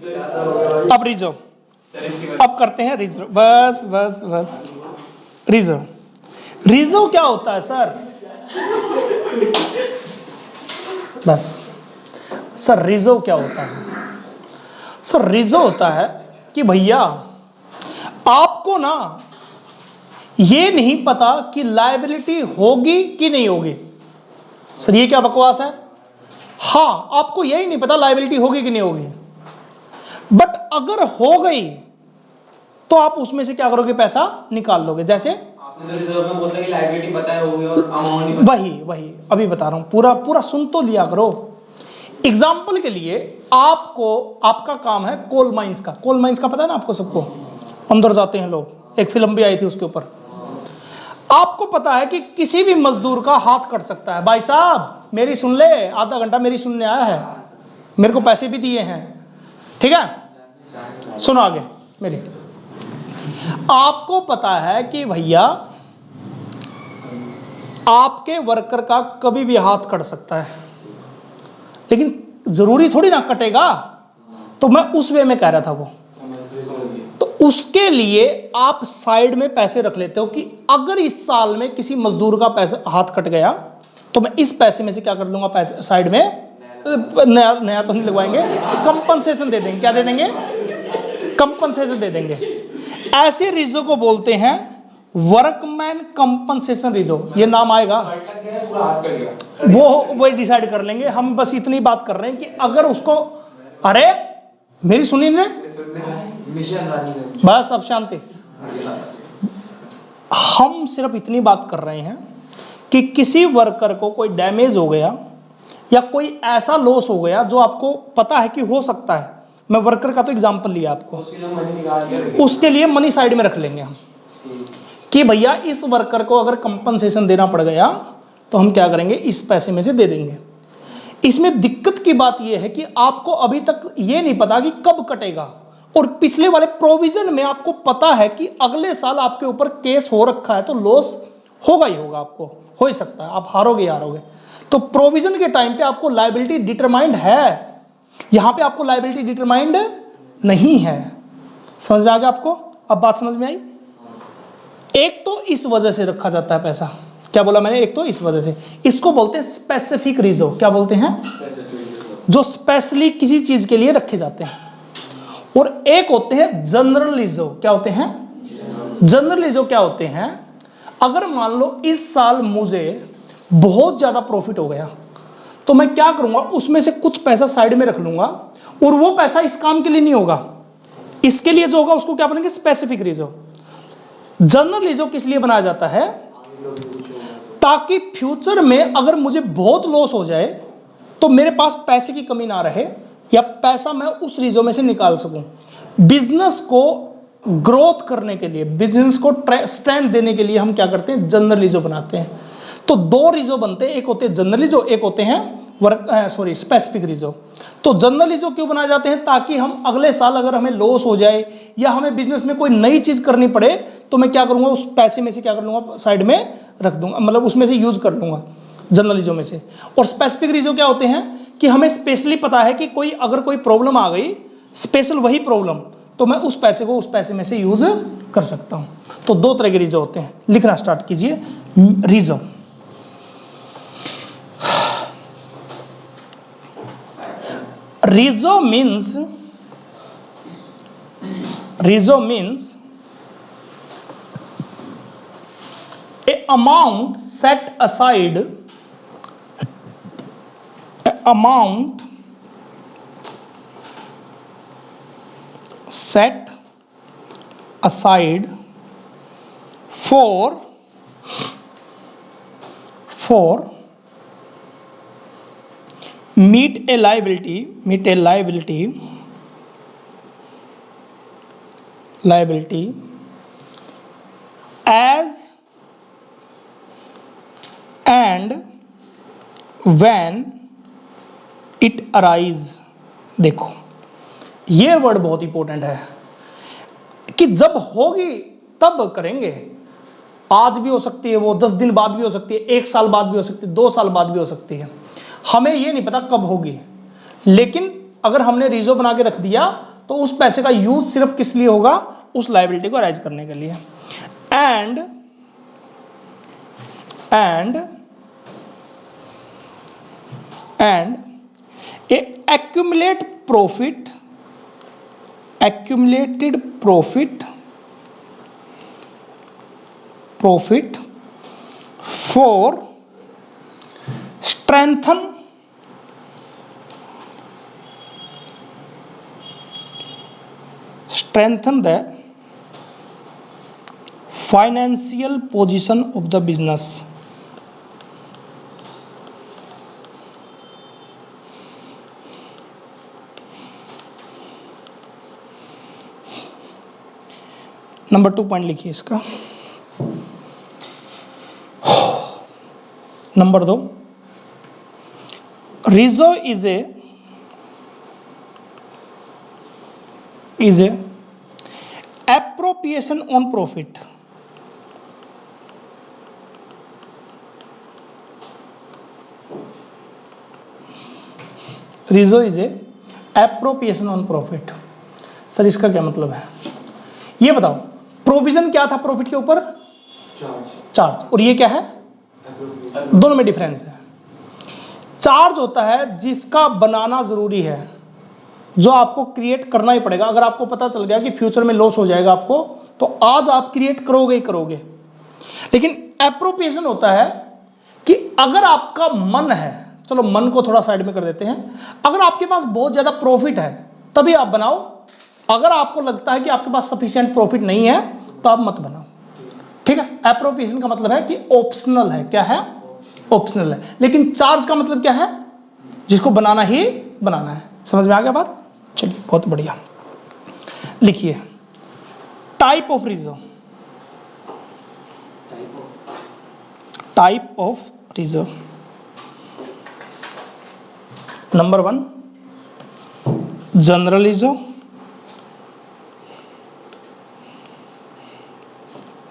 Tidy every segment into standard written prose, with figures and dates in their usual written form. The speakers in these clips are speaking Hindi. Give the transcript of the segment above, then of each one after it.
अब रिजर्व, अब करते हैं रिजर्व, बस बस बस। रिजर्व, रिजर्व क्या होता है सर? बस सर, रिजर्व क्या होता है? सर रिजर्व होता है कि भैया आपको ना ये नहीं पता कि लायबिलिटी होगी कि नहीं होगी। सर ये क्या बकवास है? हाँ, आपको यही नहीं पता लायबिलिटी होगी कि नहीं होगी, बट अगर हो गई तो आप उसमें से क्या करोगे? पैसा निकाल लोगे। जैसे आपने तो रिजर्व में बोलता कि लायबिलिटी पता होगी और अमाउंट नहीं पता। वही अभी बता रहा हूं, पूरा पूरा सुन तो लिया करो। एग्जाम्पल के लिए आपको, आपका काम है कोल माइंस का। कोल माइंस का पता है ना आपको? सबको अंदर जाते हैं लोग, एक फिल्म भी आई थी उसके ऊपर। आपको पता है कि किसी भी मजदूर का हाथ कट सकता है। भाई साहब मेरी सुन ले, आधा घंटा मेरी सुनने आया है, मेरे को पैसे भी दिए हैं, ठीक है? सुनो आगे मेरी। आपको पता है कि भैया आपके वर्कर का कभी भी हाथ कट सकता है, लेकिन जरूरी थोड़ी ना कटेगा। तो मैं उस वे में कह रहा था वो, तो उसके लिए आप साइड में पैसे रख लेते हो कि अगर इस साल में किसी मजदूर का पैसा हाथ कट गया तो मैं इस पैसे में से क्या कर लूंगा? पैसे साइड में नया नया तो नहीं लगवाएंगे, कंपनसेशन दे देंगे। क्या दे देंगे? कंपनसेशन दे देंगे। ऐसे रिजो को बोलते हैं वर्कमैन कंपनसेशन रिजो। ये नाम आएगा, वो डिसाइड कर लेंगे। हम बस इतनी बात कर रहे हैं कि अगर उसको, अरे मेरी सुनी ने, बस अब शांति। हम सिर्फ इतनी बात कर रहे हैं कि किसी वर्कर को कोई डैमेज हो गया या कोई ऐसा लॉस हो गया जो आपको पता है कि हो सकता है। मैं वर्कर का तो एग्जांपल लिया आपको, उसके लिए मनी साइड में रख लेंगे हम कि भैया इस वर्कर को अगर कंपनसेशन देना पड़ गया तो हम क्या करेंगे? इस पैसे में से दे देंगे। इसमें दिक्कत की बात यह है कि आपको अभी तक ये नहीं पता कि कब कटेगा, और पिछले वाले प्रोविजन में आपको पता है कि अगले साल आपके ऊपर केस हो रखा है तो लॉस होगा ही होगा, आपको हो ही सकता है, आप हारोगे हारोगे। तो प्रोविजन के टाइम पे आपको लायबिलिटी डिटरमाइंड है, यहां पे आपको लायबिलिटी डिटरमाइंड नहीं है। समझ में आ गया आपको? अब बात समझ में आई? एक तो इस वजह से रखा जाता है पैसा, क्या बोला मैंने? एक तो इस वजह से, इसको बोलते हैं स्पेसिफिक रिजर्व। क्या बोलते हैं? जो स्पेशली किसी चीज के लिए रखे जाते हैं। और एक होते हैं जनरल रिजर्व। क्या होते हैं? जनरल रिजर्व क्या होते हैं? अगर मान लो इस साल मुझे बहुत ज्यादा प्रॉफिट हो गया तो मैं क्या करूंगा? उसमें से कुछ पैसा साइड में रख लूंगा, और वो पैसा इस काम के लिए नहीं होगा, इसके लिए जो होगा उसको क्या बोलेंगे? Specific reserve. जनरल रिजर्व किस लिए बनाया जाता है? ताकि फ्यूचर में अगर मुझे बहुत लॉस हो जाए तो मेरे पास पैसे की कमी ना रहे, या पैसा मैं उस रिजर्व में से निकाल सकूं। बिजनेस को ग्रोथ करने के लिए, बिजनेस को स्ट्रेंथ देने के लिए हम क्या करते हैं? जनरल रिजर्व बनाते हैं। तो दो रिजर्व बनते हैं, एक होते हैं जनरल रिजर्व, एक होते हैं स्पेसिफिक रिजर्व। तो जनरल रिजर्व क्यों बनाए जाते हैं? ताकि हम अगले साल अगर हमें लॉस हो जाए या हमें बिजनेस में कोई नई चीज करनी पड़े तो मैं क्या करूंगा? उस पैसे में से क्या कर लूंगा? साइड में रख दूंगा, मतलब उसमें से यूज कर लूंगा जनरल रिजर्व में से। और स्पेसिफिक रिजर्व क्या होते हैं कि हमें स्पेशली पता है कि कोई अगर कोई प्रॉब्लम आ गई, स्पेशल वही प्रॉब्लम, तो मैं उस पैसे को उस पैसे में से यूज कर सकता हूं। तो दो तरह के रिजर्व होते हैं। लिखना स्टार्ट कीजिए। Reserve, reserve means a amount set aside, for meet a liability as and when it arise। देखो ये वर्ड बहुत इंपॉर्टेंट है कि जब होगी तब करेंगे। आज भी हो सकती है वो, 10 दिन बाद भी हो सकती है, 1 साल बाद भी हो सकती है, 2 साल बाद भी हो सकती है, हमें ये नहीं पता कब होगी। लेकिन अगर हमने रिजर्व बना के रख दिया तो उस पैसे का यूज सिर्फ किस लिए होगा, उस लायबिलिटी को राइज करने के लिए। And A accumulated profit for strengthen the financial position of the business। Number 2 point लिखिए इसका। Number 2, Rijo is a appropriation on profit। Rijo is a appropriation on profit। Sir इसका क्या मतलब है, ये बताओ। प्रोविजन क्या था प्रॉफिट के ऊपर, चार्ज, और ये क्या है, दोनों में डिफरेंस है। चार्ज होता है जिसका बनाना जरूरी है, जो आपको क्रिएट करना ही पड़ेगा। अगर आपको पता चल गया कि फ्यूचर में लॉस हो जाएगा आपको, तो आज आप क्रिएट करोगे ही करोगे। लेकिन एप्रोप्रिएशन होता है कि अगर आपका मन है, चलो मन को थोड़ा साइड में कर देते हैं, अगर आपके पास बहुत ज्यादा प्रॉफिट है तभी आप बनाओ। अगर आपको लगता है कि आपके पास सफिशिएंट प्रॉफिट नहीं है तो आप मत बनाओ, ठीक है। एप्रोप्रिएशन का मतलब है कि ऑप्शनल है। क्या है, ऑप्शनल है। लेकिन चार्ज का मतलब क्या है, जिसको बनाना ही बनाना है। समझ में आ गया बात, चलिए बहुत बढ़िया। लिखिए type of reserve, type of reserve. Number 1 general reserve,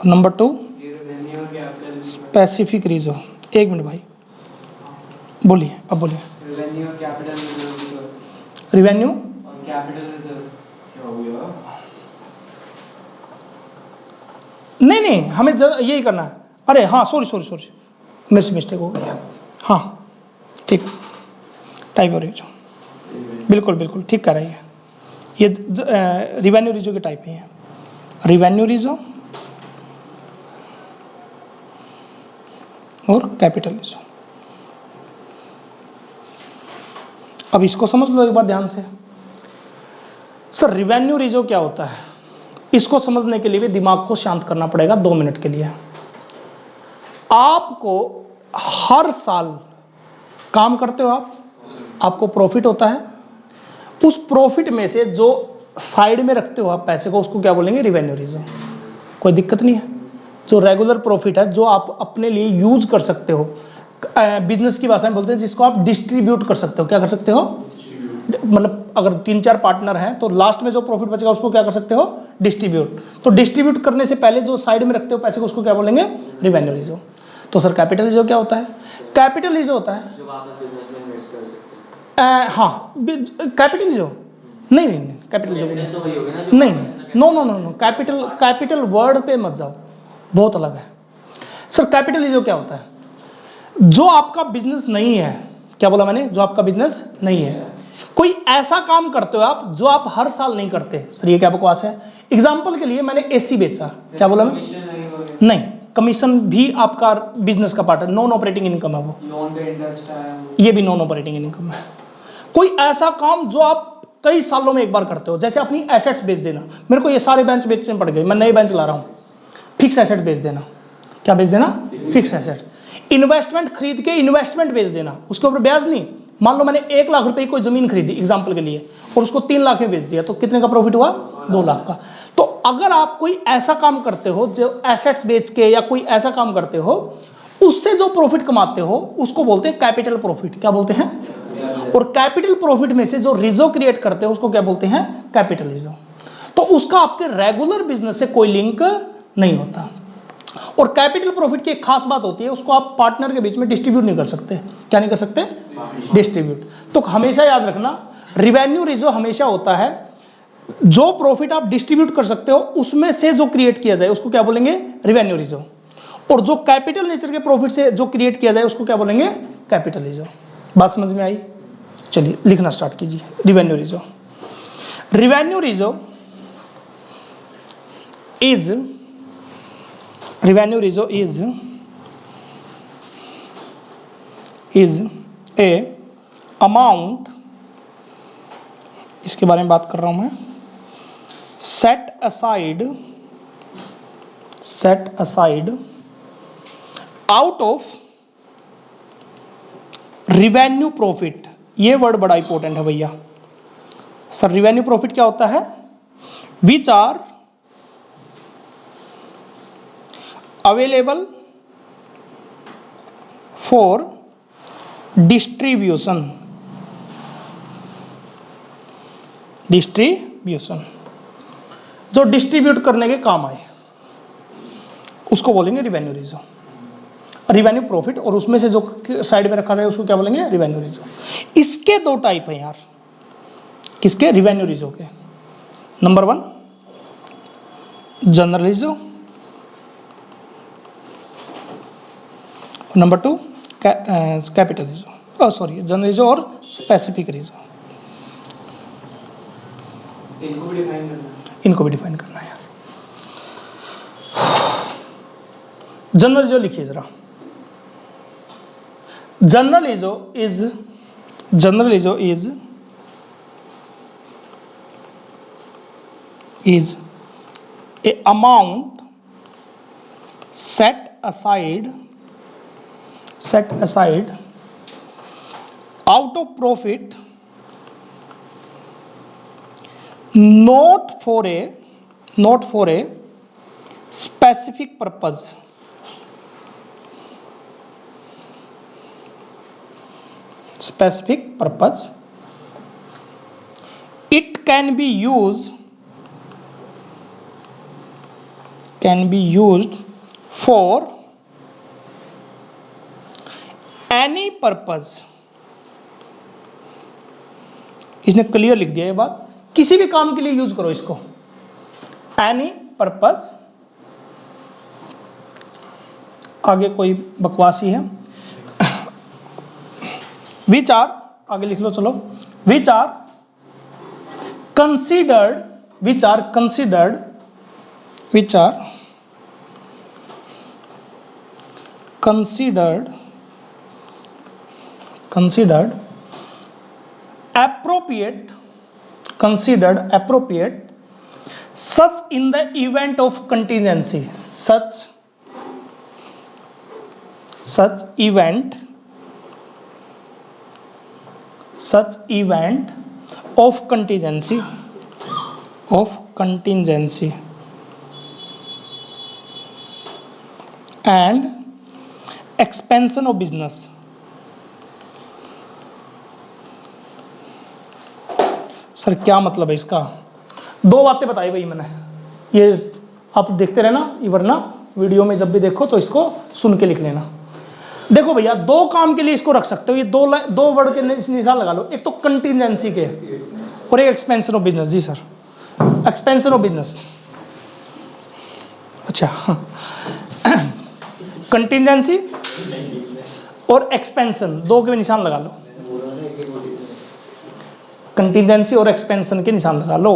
number 2 specific reserve. एक मिनट भाई, बोलिए, अब बोलिए। रेवेन्यू और कैपिटल रिजर्व, रिवेन्यू और कैपिटल रिजर्व क्या हो गया? नहीं, हमें यही करना है। अरे हाँ, सॉरी, मेरे से मिस्टेक हो गया। हाँ ठीक है, टाइप ऑफ रिजर्व, बिल्कुल ठीक कर रही है। ये रिवेन्यू रिजर्व के टाइप है, रिवेन्यू रिजर्व और कैपिटल रिजर्व। अब इसको समझ लो एक बार ध्यान से। सर रिवेन्यू रिजर्व क्या होता है, इसको समझने के लिए भी दिमाग को शांत करना पड़ेगा 2 मिनट के लिए। आपको हर साल काम करते हो आपको प्रॉफिट होता है, उस प्रॉफिट में से जो साइड में रखते हो आप पैसे को, उसको क्या बोलेंगे, रिवेन्यू रिजर्व। कोई दिक्कत नहीं है। जो रेगुलर प्रॉफिट है, जो आप अपने लिए यूज कर सकते हो, बिजनेस की भाषा में बोलते हैं जिसको आप डिस्ट्रीब्यूट कर सकते हो। क्या कर सकते हो, मतलब अगर 3-4 पार्टनर हैं तो लास्ट में जो प्रॉफिट बचेगा उसको क्या कर सकते हो, डिस्ट्रीब्यूट। तो डिस्ट्रीब्यूट करने से पहले जो साइड में रखते हो पैसे को, उसको क्या बोलेंगे, रिवेन्यू रिजर्व। तो सर कैपिटल रिजर्व क्या होता है, कैपिटल रिजर्व होता है जो वापस बिजनेस में इन्वेस्ट कर सकते हैं। हाँ, कैपिटल रिजर्व नहीं, कैपिटल रिजर्व तो वही हो गया ना, नहीं, नो, कैपिटल वर्ड पे मत जाओ, बहुत अलग है। सर कैपिटल रिजर्व क्या होता है, जो आपका बिजनेस नहीं है। क्या बोला मैंने, जो आपका बिजनेस नहीं है, कोई ऐसा काम करते हो आप जो आप हर साल नहीं करते। सर ये क्या बकवास है। एग्जांपल के लिए मैंने एसी बेचा, क्या बोला मैं, नहीं, कमीशन भी आपका बिजनेस का पार्ट है, नॉन ऑपरेटिंग इनकम है वो, लोन पे इंटरेस्ट आया, ये भी नॉन ऑपरेटिंग इनकम है। कोई ऐसा काम जो आप कई सालों में एक बार करते हो, जैसे अपनी एसेट्स बेच देना। मेरे को ये सारे बेंच बेचने पड़ गए, मैं नए बेंच ला रहा हूँ। फिक्स एसेट बेच देना, क्या बेच देना, फिक्स एसेट। इन्वेस्टमेंट खरीद के इन्वेस्टमेंट बेच देना, उसके ऊपर ब्याज नहीं। मान लो मैंने 1 लाख रुपए की कोई जमीन खरीदी एग्जांपल के लिए, और उसको 3 लाख में बेच दिया, तो कितने का प्रॉफिट हुआ, 2 लाख का। तो अगर आप कोई ऐसा काम करते हो जो एसेट्स बेच के, या कोई ऐसा काम करते हो उससे जो प्रॉफिट कमाते हो, उसको बोलते हैं कैपिटल प्रॉफिट। क्या बोलते हैं, और कैपिटल प्रॉफिट में से जो रिजर्व क्रिएट करते हो उसको क्या बोलते हैं, कैपिटल रिजर्व। तो उसका आपके रेगुलर बिजनेस से कोई लिंक नहीं होता। और कैपिटल प्रॉफिट की एक खास बात होती है, उसको आप पार्टनर के बीच में डिस्ट्रीब्यूट नहीं कर सकते। क्या नहीं कर सकते, डिस्ट्रीब्यूट। तो हमेशा याद रखना, रिवेन्यू रिजर्व हमेशा होता है जो प्रॉफिट आप डिस्ट्रीब्यूट कर सकते हो उसमें से जो क्रिएट किया जाए उसको क्या बोलेंगे, रिवेन्यू रिजर्व। और जो कैपिटल नेचर के प्रॉफिट से जो क्रिएट किया जाए उसको क्या बोलेंगे, कैपिटल रिजर्व। बात समझ में आई? चलिए लिखना स्टार्ट कीजिए। Revenue reserve, revenue reserve is, revenue reserve is a amount, इसके बारे में बात कर रहा हूं मैं, set aside out of revenue profit. ये वर्ड बड़ा इंपॉर्टेंट है भैया। सर रिवेन्यू प्रॉफिट क्या होता है? Which are available for distribution, जो डिस्ट्रीब्यूट करने के काम आए उसको बोलेंगे रिवेन्यू रिजर्व, रिवेन्यू प्रॉफिट। और उसमें से जो साइड में रखा जाए उसको क्या बोलेंगे, रिवेन्यू रिजर्व। इसके दो टाइप हैं यार, किसके, रिवेन्यू रिजर्व के। Number 1 general reserve, number 2 capital reserve, sorry general reserve और स्पेसिफिक रिजर्व। इनको भी डिफाइन करना है। इनको भी डिफाइन करना है यार। जनरल रिजर्व लिखिए जरा। General reserve is a amount set aside out of profit not for a specific purpose, it can be used for any purpose। इसने क्लियर लिख दिया ये बात, किसी भी काम के लिए यूज करो इसको, एनी पर्पज। आगे कोई बकवासी है, विच आर, आगे लिख लो चलो, which are considered appropriate such in the event of contingency, such event of contingency and expansion of business। Sir क्या मतलब है इसका? दो बातें बताई भाई मैंने, ये आप देखते रहना, वरना वीडियो में जब भी देखो तो इसको सुन के लिख लेना। देखो भैया, दो काम के लिए इसको रख सकते हो, ये दो वर्ड के निशान लगा लो, एक तो कंटिजेंसी के और एक एक्सपेंशन ऑफ बिजनेस। जी सर, एक्सपेंशन ऑफ बिजनेस, अच्छा कंटिजेंसी और एक्सपेंशन, दो के निशान लगा लो, कंटिजेंसी और एक्सपेंशन के निशान लगा लो।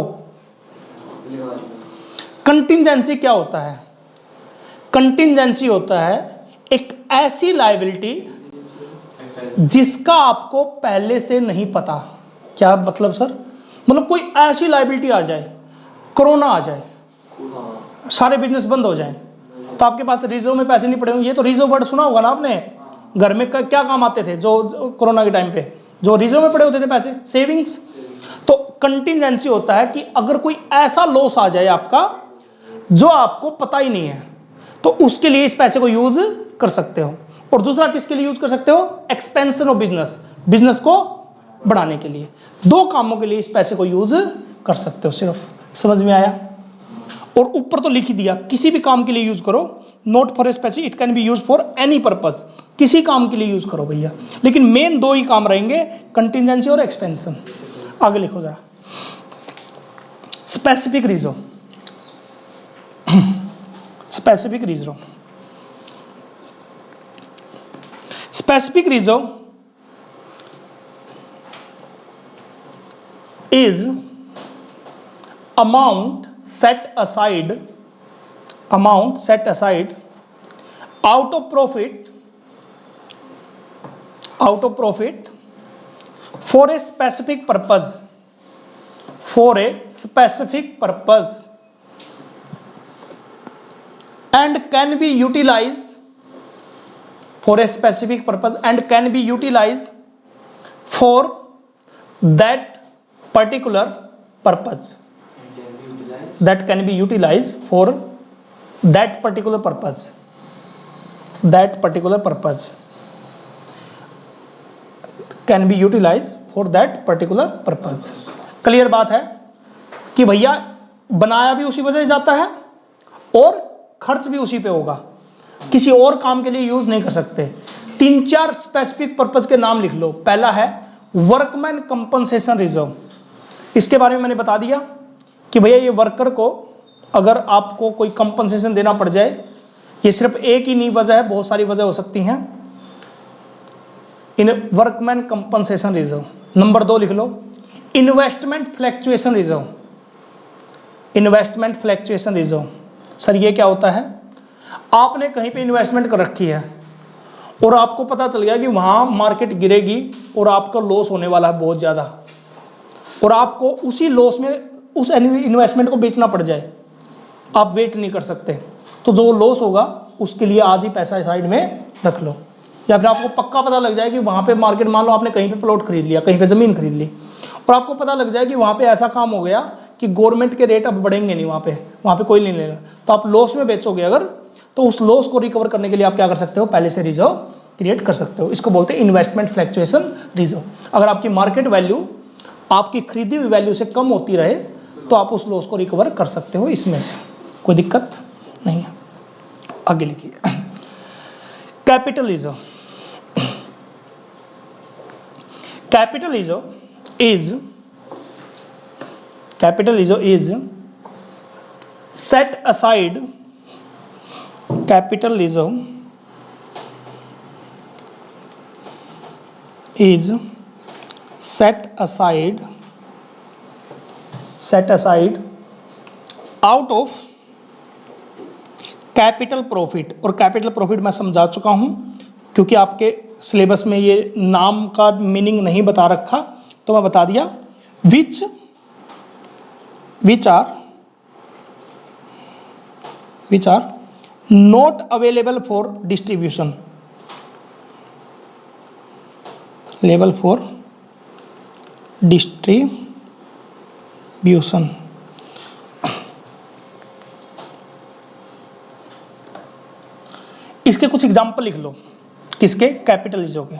कंटिजेंसी क्या होता है? कंटिजेंसी होता है एक ऐसी लायबिलिटी जिसका आपको पहले से नहीं पता। क्या मतलब सर? मतलब कोई ऐसी लायबिलिटी आ जाए, कोरोना आ जाए, सारे बिजनेस बंद हो जाए, तो आपके पास रिजर्व में पैसे नहीं पड़े होंगे। ये तो रिजर्व वर्ड सुना होगा ना आपने, घर में क्या काम आते थे जो कोरोना के टाइम पे, जो रिजर्व में पड़े होते थे पैसे, सेविंग्स। तो कंटिजेंसी होता है कि अगर कोई ऐसा लॉस आ जाए आपका जो आपको पता ही नहीं है, तो उसके लिए इस पैसे को यूज कर सकते हो। और दूसरा किसके लिए यूज कर सकते हो? एक्सपेंशन ऑफ बिजनेस को बढ़ाने के लिए। दो कामों के लिए इस पैसे को यूज कर सकते हो सिर्फ। समझ में आया? और ऊपर तो लिख ही दिया, किसी भी काम के लिए यूज करो, not for a specific, it can be use for any purpose. किसी काम के लिए यूज करो भैया, लेकिन मेन दो ही काम रहेंगे, कंटिजेंसी और एक्सपेंशन। आगे लिखो जरा, specific reserve, specific reserve, specific reserve is amount set aside out of profit for a specific purpose, and can be utilized for a specific purpose and can be utilized for that particular purpose, that can be utilized for that particular purpose, can be utilized for that particular purpose। Clear बात है कि भैया बनाया भी उसी वजह से जाता है और खर्च भी उसी पे होगा, किसी और काम के लिए यूज नहीं कर सकते। 3-4 स्पेसिफिक पर्पज के नाम लिख लो। पहला है वर्कमैन कंपनसेशन रिजर्व, इसके बारे में मैंने बता दिया कि भैया ये वर्कर को अगर आपको कोई कंपनसेशन देना पड़ जाए, ये सिर्फ एक ही नहीं वजह है, बहुत सारी वजह हो सकती हैं। इन वर्कमैन कंपनसेशन रिजर्व। नंबर 2 लिख लो investment fluctuation reserve, investment fluctuation reserve. Sir ये क्या होता है? आपने कहीं पे इन्वेस्टमेंट कर रखी है और आपको पता चल गया कि वहां मार्केट गिरेगी और आपका लॉस होने वाला है बहुत ज़्यादा, और आपको उसी लॉस में उस इन्वेस्टमेंट को बेचना पड़ जाए, आप वेट नहीं कर सकते, तो जो लॉस होगा उसके लिए आज ही पैसा साइड में रख लो। या फिर आपको पक्का पता लग जाए कि वहाँ पे मार्केट, मान लो आपने कहीं पे प्लॉट खरीद लिया, कहीं पे ज़मीन खरीद ली, और आपको पता लग जाए कि वहाँ पे ऐसा काम हो गया कि गवर्नमेंट के रेट अब बढ़ेंगे नहीं, वहाँ पे कोई नहीं लेगा, तो आप लॉस में बेचोगे अगर, तो उस लॉस को रिकवर करने के लिए आप क्या कर सकते हो? पहले से रिजर्व क्रिएट कर सकते हो। इसको बोलते हैं इन्वेस्टमेंट फ्लैक्चुएशन रिजर्व। अगर आपकी मार्केट वैल्यू आपकी खरीदी हुई वैल्यू से कम होती रहे तो आप उस लॉस को रिकवर कर सकते हो, इसमें से कोई दिक्कत नहीं है। आगे लिखिए capital reserve. Capital reserve is set aside, capital reserve is set aside out of capital profit. और कैपिटल प्रॉफिट मैं समझा चुका हूं, क्योंकि आपके सिलेबस में ये नाम का मीनिंग नहीं बता रखा तो मैं बता दिया। Which are not available for distribution, level for distribution. इसके कुछ एग्जाम्पल लिख लो। किसके? कैपिटल रिजर्व के।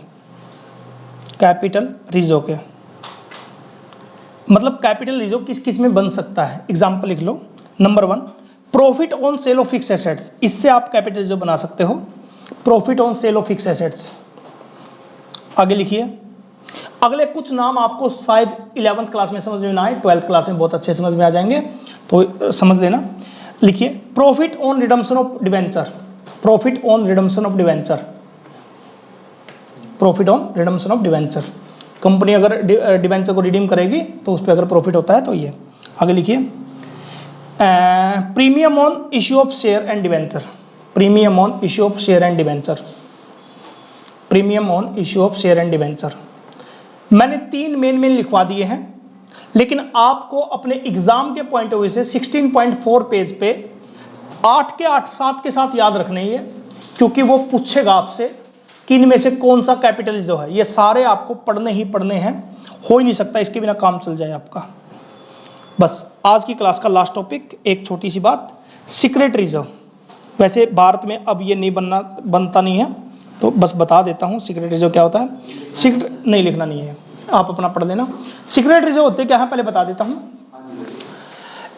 कैपिटल रिजर्व के मतलब कैपिटल रिजर्व किस किस में बन सकता है, एग्जाम्पल लिख लो। Number 1 profit on sale of fix assets, इससे आप कैपिटल रिजर्व बना सकते हो। Profit on sale of fix assets. आगे लिखिए। अगले कुछ नाम आपको शायद 11th क्लास में समझ में ना आए, 12th क्लास में बहुत अच्छे समझ में आ जाएंगे, तो समझ लेना। लिखिए profit on redemption of debenture, profit on redemption of debenture, profit on redemption of debenture. Company अगर डिवेंचर को रिडीम करेगी तो उस पर अगर प्रॉफिट होता है तो ये। आगे लिखिए premium on issue of share and debenture, premium on issue of share and debenture, premium on issue of share and debenture. मैंने 3 मेन लिखवा दिए हैं, लेकिन आपको अपने एग्जाम के पॉइंट ऑफ व्यू से 16.4 पेज पे 8 के 8 7 के साथ याद रखने ही है, क्योंकि वो पूछेगा आपसे कि इनमें से कौन सा कैपिटल रिजर्व है। ये सारे आपको पढ़ने ही पढ़ने हैं, हो ही नहीं सकता इसके बिना काम चल जाए आपका। बस आज की क्लास का लास्ट टॉपिक, एक छोटी सी बात, सीक्रेट रिजर्व। वैसे भारत में अब ये नहीं बनता नहीं है, तो बस बता देता हूँ सीक्रेट रिजर्व क्या होता है। सीक्रेट नहीं लिखना नहीं है, आप अपना पढ़ लेना। सीक्रेट रिजर्व होते क्या है पहले बता देता हूँ।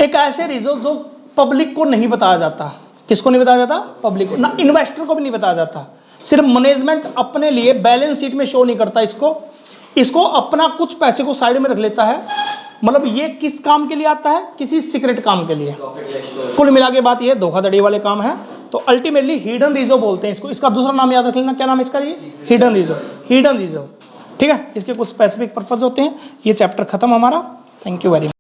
एक ऐसे रिजर्व जो पब्लिक को नहीं बताया जाता। किसको नहीं बताया जाता? पब्लिक को, ना इन्वेस्टर को भी नहीं बताया जाता। सिर्फ मैनेजमेंट अपने लिए बैलेंस शीट में शो नहीं करता इसको अपना कुछ पैसे को साइड में रख लेता है मतलब ये किस काम के लिए आता है, किसी सीक्रेट काम के लिए। Profit ratio. कुल मिला के बात ये धोखाधड़ी वाले काम है। तो अल्टीमेटली हिडन रिजर्व बोलते हैं इसको, इसका दूसरा नाम याद रख लेना, क्या नाम है इसका, ये हिडन रिजर्व, हिडन रिजर्व। ठीक है, इसके कुछ स्पेसिफिक पर्पज होते हैं। ये चैप्टर खत्म हमारा। Thank you very much.